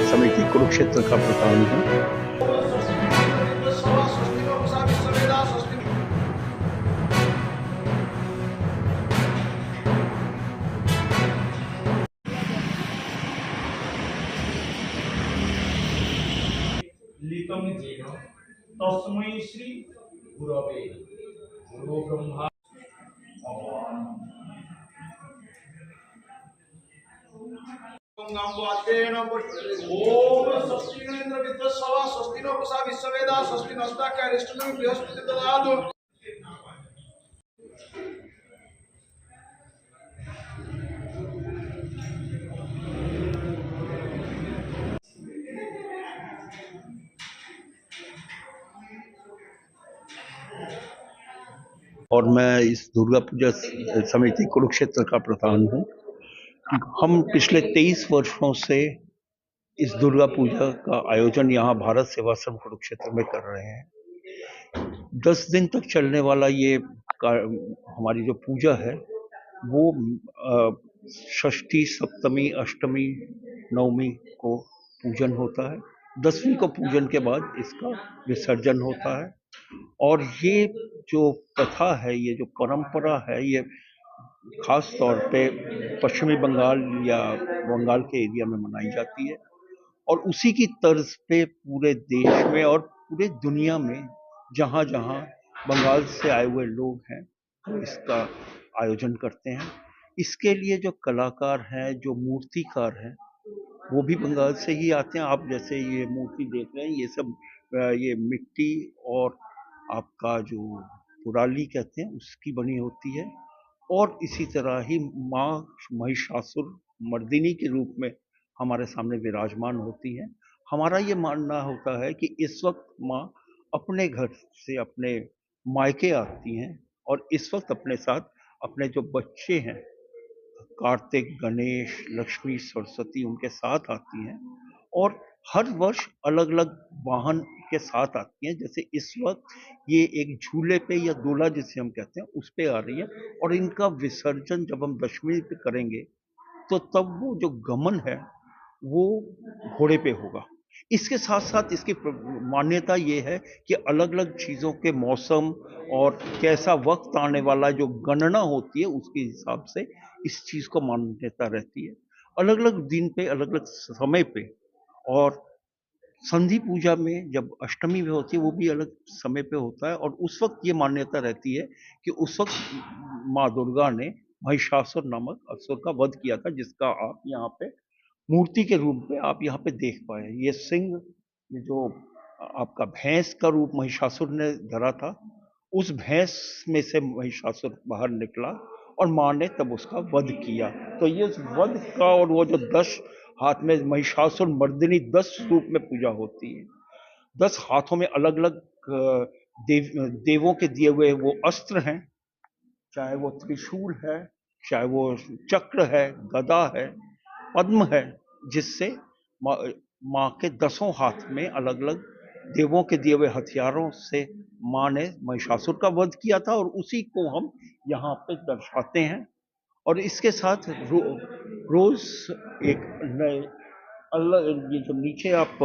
समिति कुरुक्षेत्र का प्रधान हूँ। लितम जेन तस्मै श्री गुरवे गुरु ब्रह्मा ओम स्वस्ति न इंद्र विद्वस्वा स्वस्ति न पूषा विश्ववेदा स्वस्ति नस्ताक्यरिष्टं बृहस्पति ददातु। और मैं इस दुर्गा पूजा समिति कुरुक्षेत्र का प्रधान हूँ। हम पिछले 23 वर्षों से इस दुर्गा पूजा का आयोजन यहाँ भारत सेवाश्रम कुरुक्षेत्र में कर रहे हैं। 10 दिन तक चलने वाला ये हमारी जो पूजा है वो षष्ठी, सप्तमी, अष्टमी, नवमी को पूजन होता है। 10वीं को पूजन के बाद इसका विसर्जन होता है। और ये जो प्रथा है, ये जो परंपरा है, ये खास तौर पे पश्चिमी बंगाल या बंगाल के एरिया में मनाई जाती है। और उसी की तर्ज पे पूरे देश में और पूरे दुनिया में जहाँ जहाँ बंगाल से आए हुए लोग हैं वो इसका आयोजन करते हैं। इसके लिए जो कलाकार हैं, जो मूर्तिकार हैं, वो भी बंगाल से ही आते हैं। आप जैसे ये मूर्ति देख रहे हैं, ये सब ये मिट्टी और आपका जो पुराली कहते हैं उसकी बनी होती है। और इसी तरह ही माँ महिषासुर मर्दिनी के रूप में हमारे सामने विराजमान होती है। हमारा ये मानना होता है कि इस वक्त माँ अपने घर से अपने मायके आती हैं और इस वक्त अपने साथ अपने जो बच्चे हैं, कार्तिक, गणेश, लक्ष्मी, सरस्वती, उनके साथ आती हैं। और हर वर्ष अलग अलग वाहन के साथ आती हैं। जैसे इस वक्त ये एक झूले पे या दूल्हा जिसे हम कहते हैं उस पे आ रही है। और इनका विसर्जन जब हम दशमी पे करेंगे तो तब वो जो गमन है वो घोड़े पे होगा। इसके साथ साथ इसकी मान्यता ये है कि अलग अलग चीज़ों के मौसम और कैसा वक्त आने वाला जो गणना होती है उसके हिसाब से इस चीज़ को मान्यता रहती है। अलग अलग दिन पे, अलग अलग समय पे। और संधि पूजा में जब अष्टमी में होती है वो भी अलग समय पे होता है। और उस वक्त ये मान्यता रहती है कि उस वक्त माँ दुर्गा ने महिषासुर नामक असुर का वध किया था, जिसका आप यहाँ पे मूर्ति के रूप में आप यहाँ पे देख पाए। ये सिंह, ये जो आपका भैंस का रूप महिषासुर ने धरा था, उस भैंस में से महिषासुर बाहर निकला और माँ ने तब उसका वध किया। तो ये उस वध का, और वो जो 10 हाथ में महिषासुर मर्दिनी 10 रूप में पूजा होती है। 10 हाथों में अलग अलग देवों के दिए हुए वो अस्त्र हैं, चाहे वो त्रिशूल है, चाहे वो चक्र है, गदा है, पद्म है, जिससे माँ के 10 हाथ में अलग अलग देवों के दिए हुए हथियारों से माँ ने महिषासुर का वध किया था। और उसी को हम यहाँ पे दर्शाते हैं। और इसके साथ रोज एक नए अलग, ये जो नीचे आप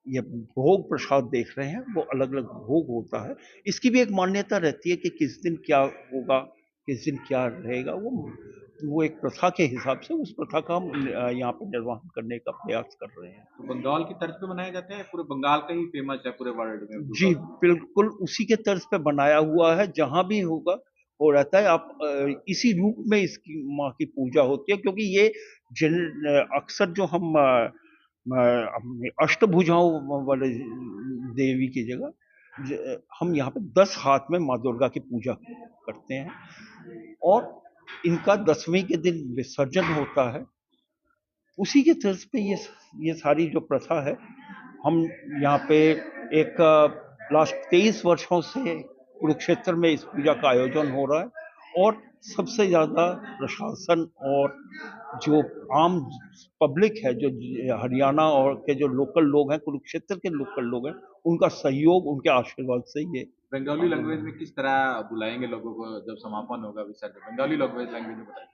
ये भोग प्रसाद देख रहे हैं वो अलग अलग भोग होता है। इसकी भी एक मान्यता रहती है कि किस दिन क्या होगा, किस दिन क्या रहेगा। वो एक प्रथा के हिसाब से उस प्रथा का हम यहाँ पे निर्वहन करने का प्रयास कर रहे हैं। तो बंगाल की तर्ज पे बनाए जाते हैं, पूरे बंगाल का ही फेमस है पूरे वर्ल्ड में जी दुर्गा पूजा? बिल्कुल उसी के तर्ज पे बनाया हुआ है। जहां भी होगा वो रहता है। आप इसी रूप में इसकी माँ की पूजा होती है, क्योंकि ये अक्सर जो हम अपने अष्टभुजाओं वाले देवी की जगह हम यहाँ पे 10 हाथ में माँ दुर्गा की पूजा करते हैं। और इनका 10वीं के दिन विसर्जन होता है। उसी के तर्ज पे ये सारी जो प्रथा है, हम यहाँ पे एक लास्ट 23 वर्षों से कुरुक्षेत्र में इस पूजा का आयोजन हो रहा है। और सबसे ज़्यादा प्रशासन और जो आम पब्लिक है, जो हरियाणा और के जो लोकल लोग हैं, कुरुक्षेत्र के लोकल लोग हैं, उनका सहयोग, उनके आशीर्वाद से ये बंगाली लैंग्वेज में किस तरह बुलाएंगे लोगों को जब समापन होगा विसर्जन? बंगाली लैंग्वेज में बताइए।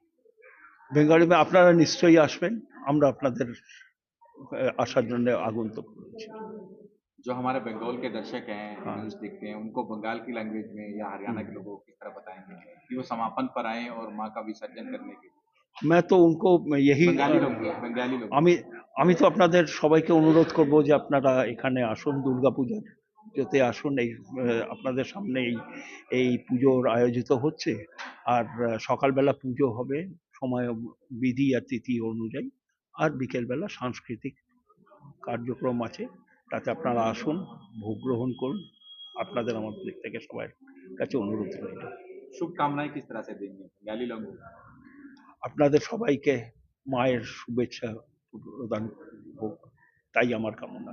বেঙ্গলি में আপনারা নিশ্চয়ই আসবেন, আমরা আপনাদের আসার জন্য আগন্তুক করেছি। जो हमारे बंगाल के दर्शक हैं हाँ। न्यूज देखते हैं उनको बंगाल की लैंग्वेज में या हरियाणा के लोगों को किस तरह बताएंगे कि वो समापन पर आए और माँ का विसर्जन करने के लिए मैं तो उनको यही बंगाली लोग আমি আমি তো আপনাদের সবাইকে অনুরোধ করব যে আপনারা এখানে আসুন, দুর্গাপূজার যাতে আসুন। এই আপনাদের সামনে এই পুজোর আয়োজিত হচ্ছে। আর সকালবেলা পুজো হবে সময় বিধি আর তিথি অনুযায়ী, আর বিকেলবেলা সাংস্কৃতিক কার্যক্রম আছে, তাতে আপনারা আসুন, ভোগ গ্রহণ করুন। আপনাদের আমাদের দিক থেকে সবার কাছে অনুরোধ রইল। शुभकामनाएं किस तरह से देंगे बंगाली लोगों को আপনাদের সবাইকে মায়ের শুভেচ্ছা প্রদান হোক, তাই আমার কামনা।